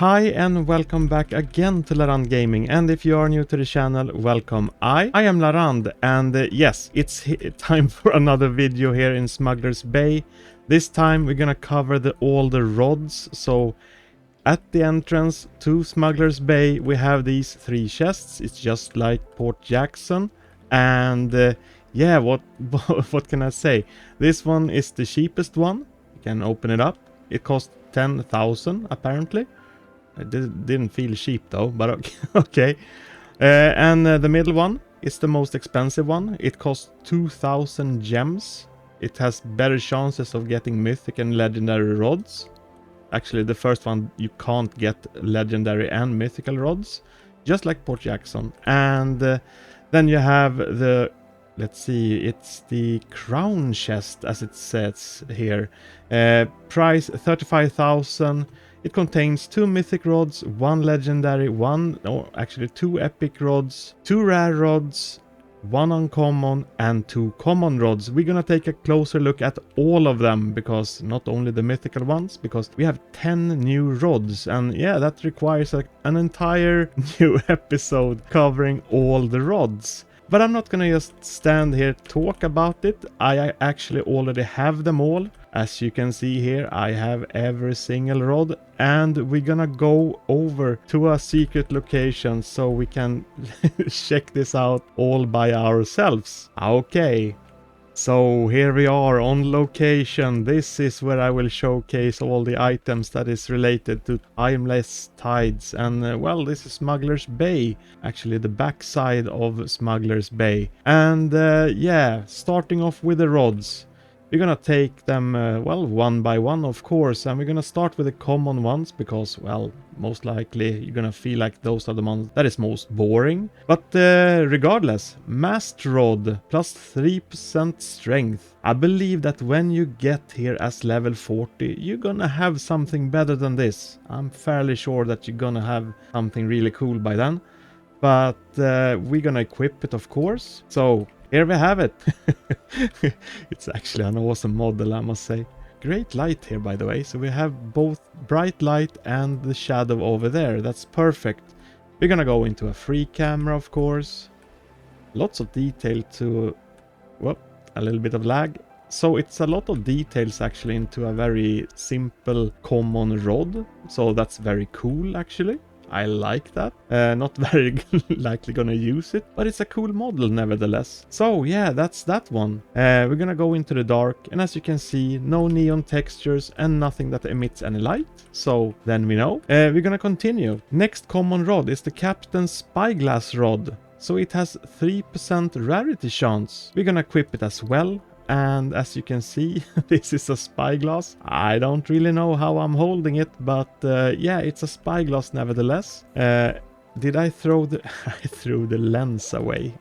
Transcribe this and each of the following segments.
Hi and welcome back again to Larand Gaming, and if you are new to the channel, welcome. I am Larand, and yes, it's time for another video here in Smuggler's Bay. This time we're gonna cover all the rods. So at the entrance to Smuggler's Bay we have these three chests. It's just like Port Jackson, and yeah, what can I say? This one is the cheapest one. You can open it up. It costs 10,000 apparently. It didn't feel cheap though, but okay. Okay. And the middle one is the most expensive one. It costs 2,000 gems. It has better chances of getting mythic and legendary rods. Actually, the first one you can't get legendary and mythical rods, just like Port Jackson. And then you have the, let's see, it's the crown chest as it says here. Price 35,000. It contains 2 mythic rods, 1 legendary, 2 epic rods, 2 rare rods, 1 uncommon and 2 common rods. We're gonna take a closer look at all of them, because not only the mythical ones, because we have 10 new rods, and yeah, that requires an entire new episode covering all the rods. But I'm not gonna just stand here talk about it. I actually already have them all. As you can see here, I have every single rod, and we're gonna go over to a secret location so we can check this out all by ourselves. Okay, so here we are on location. This is where I will showcase all the items that is related to timeless tides, and well, this is Smuggler's Bay, actually the backside of Smuggler's Bay. And yeah, starting off with the rods. We're gonna take them, well, one by one, of course, and we're gonna start with the common ones, because, well, most likely you're gonna feel like those are the ones that is most boring. But regardless, mast rod, plus 3% strength. I believe that when you get here as level 40, you're gonna have something better than this. I'm fairly sure that you're gonna have something really cool by then. But we're gonna equip it, of course. So here we have it. It's actually an awesome model, I must say. Great light here, by the way. So we have both bright light and the shadow over there. That's perfect. We're gonna go into a free camera, of course. Lots of detail to... well, a little bit of lag. So it's a lot of details actually into a very simple common rod. So that's very cool, actually. I like that. Not very likely gonna use it, but it's a cool model nevertheless. So yeah, that's that one. We're gonna go into the dark, and as you can see, no neon textures and nothing that emits any light. So then we know. We're gonna continue. Next common rod is the Captain's Spyglass rod. So it has 3% rarity chance. We're gonna equip it as well. And as you can see, this is a spyglass. I don't really know how I'm holding it, but yeah, it's a spyglass nevertheless. Did I throw the... I threw the lens away.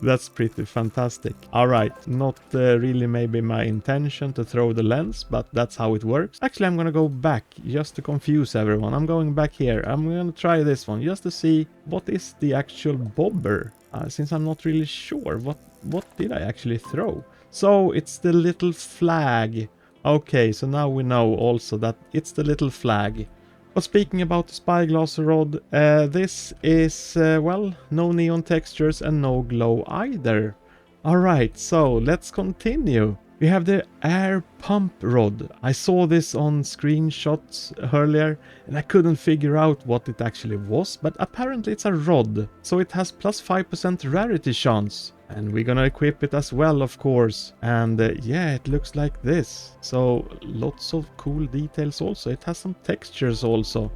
That's pretty fantastic. Alright, not really maybe my intention to throw the lens, but that's how it works. Actually, I'm gonna go back just to confuse everyone. I'm going back here. I'm gonna try this one just to see what is the actual bobber. Since I'm not really sure what did I actually throw. So it's the little flag. Okay, so now we know also that it's the little flag. But speaking about the spyglass rod, this is, well, no neon textures and no glow either. Alright, so let's continue. We have the air pump rod. I saw this on screenshots earlier and I couldn't figure out what it actually was, but apparently it's a rod. So it has plus 5% rarity chance. And we're gonna equip it as well, of course. And yeah, it looks like this. So lots of cool details also. It has some textures also.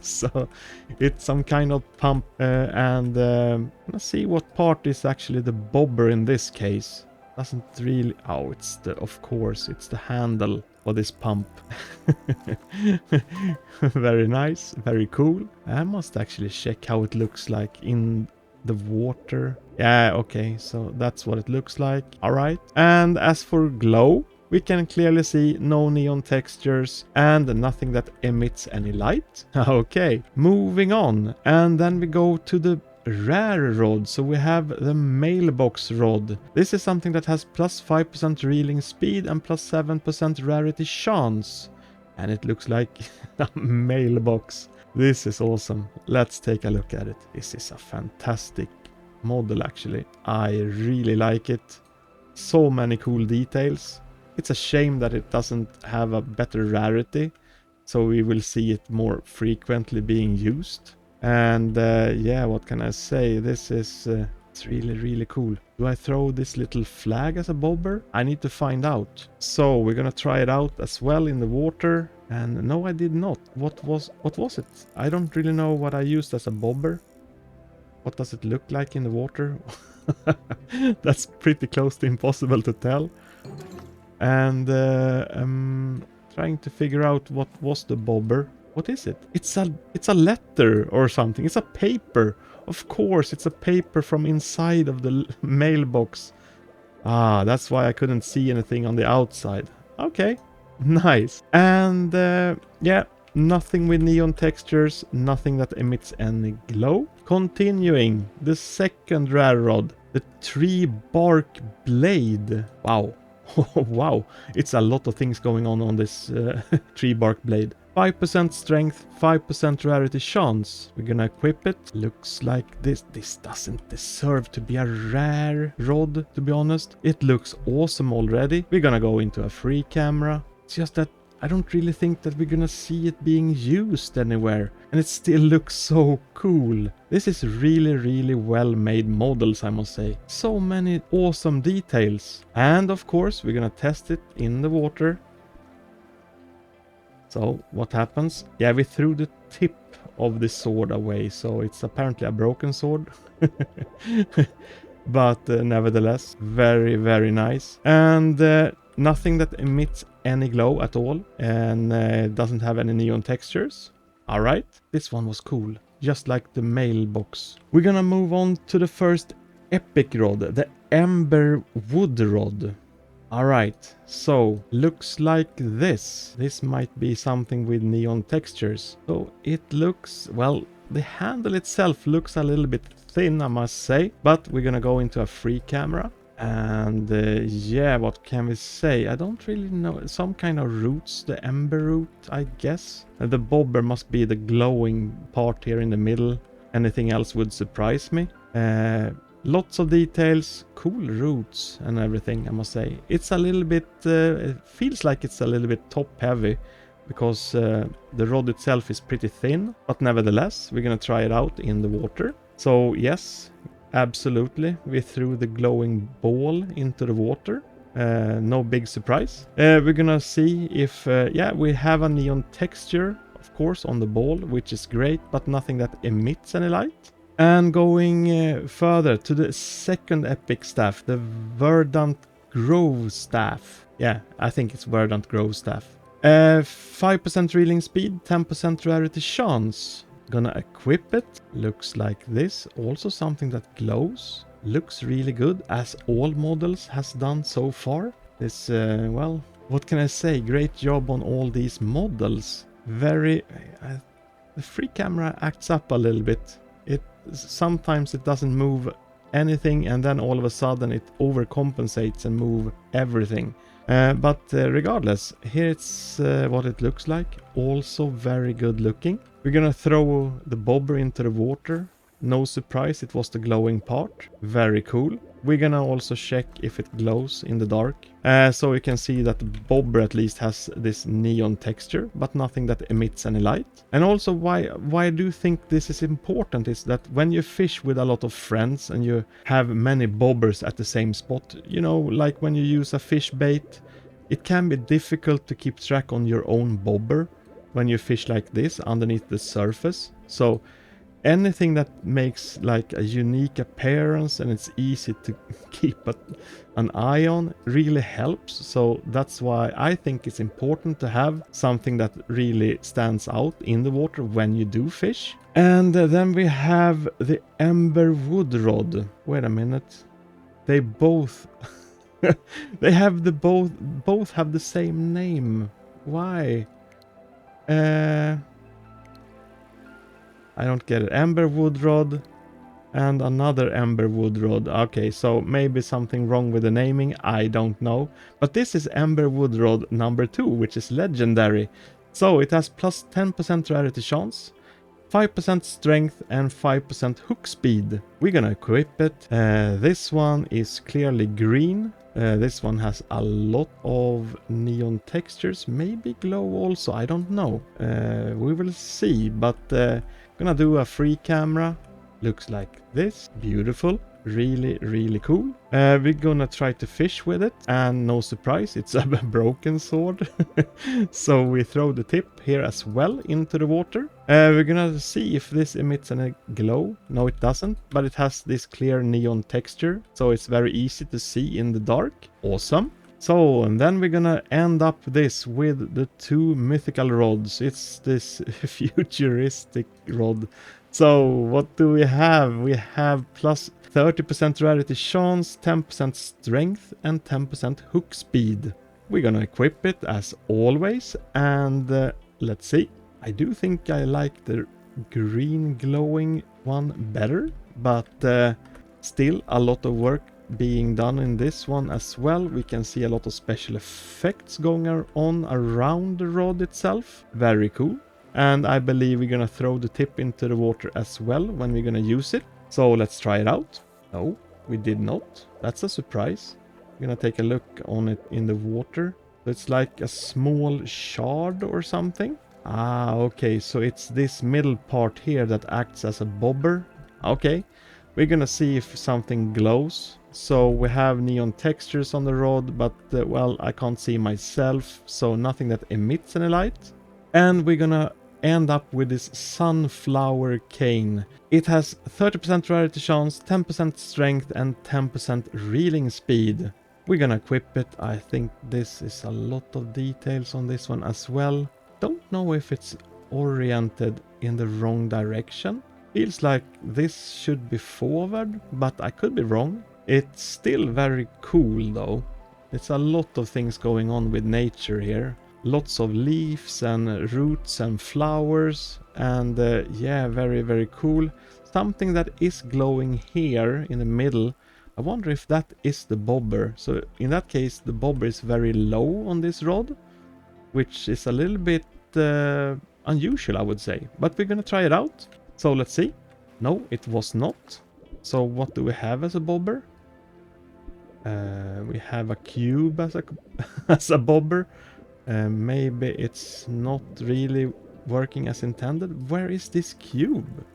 So it's some kind of pump. Let's see what part is actually the bobber in this case. Doesn't really... oh, it's the... of course, it's the handle for this pump. Very nice, very cool. I must actually check how it looks like in the water. Yeah, okay, so that's what it looks like. Alright, and as for glow, we can clearly see no neon textures and nothing that emits any light. Okay, moving on. And then we go to the rare rod. So we have the mailbox rod. This is something that has plus 5% reeling speed and plus 7% rarity chance. And it looks like a mailbox. This is awesome. Let's take a look at it. This is a fantastic model actually. I really like it. So many cool details. It's a shame that it doesn't have a better rarity. So we will see it more frequently being used. And yeah, what can I say? This is it's really cool. Do I throw this little flag as a bobber? I need to find out. So we're gonna try it out as well in the water. And no, I did not. What was it? I don't really know what I used as a bobber. What does it look like in the water? That's pretty close to impossible to tell. And I'm trying to figure out what was the bobber. What is it? It's a letter or something. It's a paper. Of course, it's a paper from inside of the mailbox. Ah, that's why I couldn't see anything on the outside. Okay, nice. And yeah, nothing with neon textures, nothing that emits any glow. Continuing, the second rare rod, the tree bark blade. Wow. Wow, it's a lot of things going on this tree bark blade. 5% strength, 5% rarity chance. We're gonna equip it. Looks like this. This doesn't deserve to be a rare rod, to be honest. It looks awesome already. We're gonna go into a free camera. It's just that I don't really think that we're gonna see it being used anywhere. And it still looks so cool. This is really well made models, I must say. So many awesome details. And of course, we're gonna test it in the water. So what happens? Yeah, we threw the tip of the sword away. So it's apparently a broken sword. But nevertheless, very nice. And nothing that emits any glow at all, and doesn't have any neon textures. All right, this one was cool, just like the mailbox. We're gonna move on to the first epic rod, the Ember Wood Rod. All right, so looks like this. This might be something with neon textures. So it looks, well, the handle itself looks a little bit thin, I must say, but we're gonna go into a free camera. And yeah, what can we say? I don't really know. Some kind of roots, the ember root, I guess. The bobber must be the glowing part here in the middle. Anything else would surprise me. Lots of details, cool roots and everything, I must say. It's a little bit, it feels like it's a little bit top heavy because the rod itself is pretty thin. But nevertheless, we're gonna try it out in the water. So yes, absolutely, we threw the glowing ball into the water. No big surprise. We're gonna see if, yeah, we have a neon texture, of course, on the ball, which is great, but nothing that emits any light. And going further to the second epic staff, the Verdant Grove staff. Yeah, I think it's Verdant Grove staff. 5% reeling speed, 10% rarity chance. Gonna equip it. Looks like this. Also something that glows. Looks really good, as all models has done so far. This, well, what can I say? Great job on all these models. Very... the free camera acts up a little bit. Sometimes it doesn't move anything, and then all of a sudden it overcompensates and move everything. But regardless, here it's what it looks like. Also very good looking. We're gonna throw the bobber into the water. No surprise, it was the glowing part. Very cool. We're gonna also check if it glows in the dark. So you can see that the bobber at least has this neon texture, but nothing that emits any light. And also why I do think this is important is that when you fish with a lot of friends and you have many bobbers at the same spot, you know, like when you use a fish bait, it can be difficult to keep track on your own bobber when you fish like this underneath the surface. So anything that makes like a unique appearance and it's easy to keep an eye on really helps. So that's why I think it's important to have something that really stands out in the water when you do fish. And then we have the Ember Wood Rod. Wait a minute. They both they have both have the same name. Why? I don't get it. Ember Wood Rod. And another ember wood rod. Okay, so maybe something wrong with the naming, I don't know. But this is ember wood rod number 2, which is legendary. So it has plus 10% rarity chance, 5% strength and 5% hook speed. We're gonna equip it. This one is clearly green. This one has a lot of neon textures, maybe glow also, I don't know. We will see, but gonna do a free camera. Looks like this. Beautiful. Really, really cool. We're gonna try to fish with it, and no surprise, it's a broken sword. So we throw the tip here as well into the water. We're gonna see if this emits any glow. No, it doesn't, but it has this clear neon texture, so it's very easy to see in the dark. Awesome. So, and then we're gonna end up this with the 2 mythical rods. It's this futuristic rod. So, what do we have? We have plus 30% rarity chance, 10% strength, and 10% hook speed. We're gonna equip it as always, and let's see. I do think I like the green glowing one better, but still a lot of work being done in this one as well. We can see a lot of special effects going on around the rod itself. Very cool. And I believe we're gonna throw the tip into the water as well when we're gonna use it. So let's try it out. No, we did not. That's a surprise. We're gonna take a look on it in the water. It's like a small shard or something. Ah, okay, so it's this middle part here that acts as a bobber. Okay, we're gonna see if something glows. So we have neon textures on the rod, but well, I can't see myself, so nothing that emits any light. And we're gonna end up with this sunflower cane. It has 30% rarity chance, 10% strength, and 10% reeling speed. We're gonna equip it. I think this is a lot of details on this one as well. Don't know if it's oriented in the wrong direction. Feels like this should be forward, but I could be wrong. It's still very cool though. It's a lot of things going on with nature here. Lots of leaves and roots and flowers, and yeah, very, very cool. Something that is glowing here in the middle. I wonder if that is the bobber. So in that case, the bobber is very low on this rod, which is a little bit unusual, I would say. But we're gonna try it out. So let's see. No, it was not. So what do we have as a bobber? We have a cube as a as a bobber. Maybe it's not really working as intended. Where is this cube?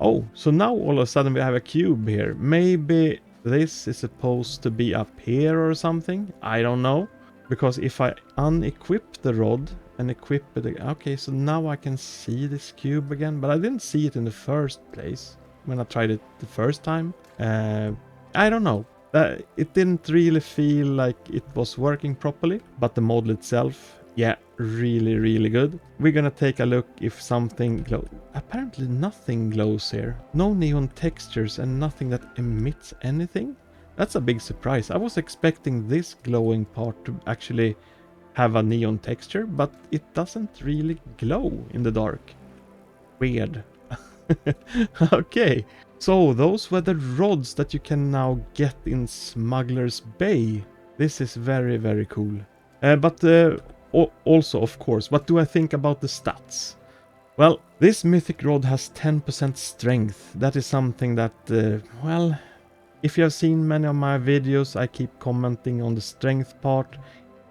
Oh, so now all of a sudden we have a cube here. Maybe this is supposed to be up here or something. I don't know. Because if I unequip the rod and equip it again. Okay, so now I can see this cube again. But I didn't see it in the first place when I tried it the first time. I don't know. It didn't really feel like it was working properly. But the model itself, yeah, really, really good. We're gonna take a look if something glows. Apparently nothing glows here. No neon textures and nothing that emits anything. That's a big surprise. I was expecting this glowing part to actually have a neon texture, but it doesn't really glow in the dark. Weird. Okay, so those were the rods that you can now get in Smuggler's Bay. This is very, very cool. But also, of course, what do I think about the stats? Well, this mythic rod has 10% strength. That is something that, well, if you have seen many of my videos, I keep commenting on the strength part.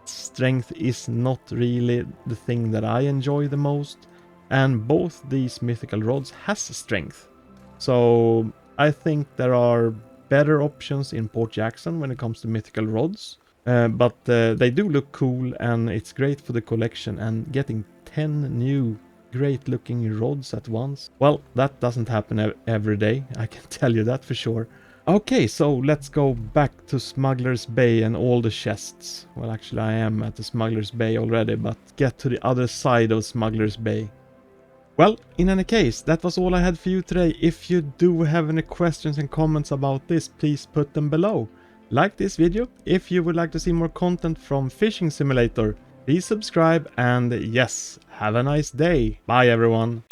Strength is not really the thing that I enjoy the most. And both these mythical rods has strength. So I think there are better options in Port Jackson when it comes to mythical rods. But they do look cool, and it's great for the collection, and getting 10 new great looking rods at once. Well, that doesn't happen every day, I can tell you that for sure. Okay, so let's go back to Smuggler's Bay and all the chests. Well, actually I am at the Smuggler's Bay already, but get to the other side of Smuggler's Bay. Well, in any case, that was all I had for you today. If you do have any questions and comments about this, please put them below. Like this video. If you would like to see more content from Fishing Simulator, please subscribe, and yes, have a nice day. Bye everyone.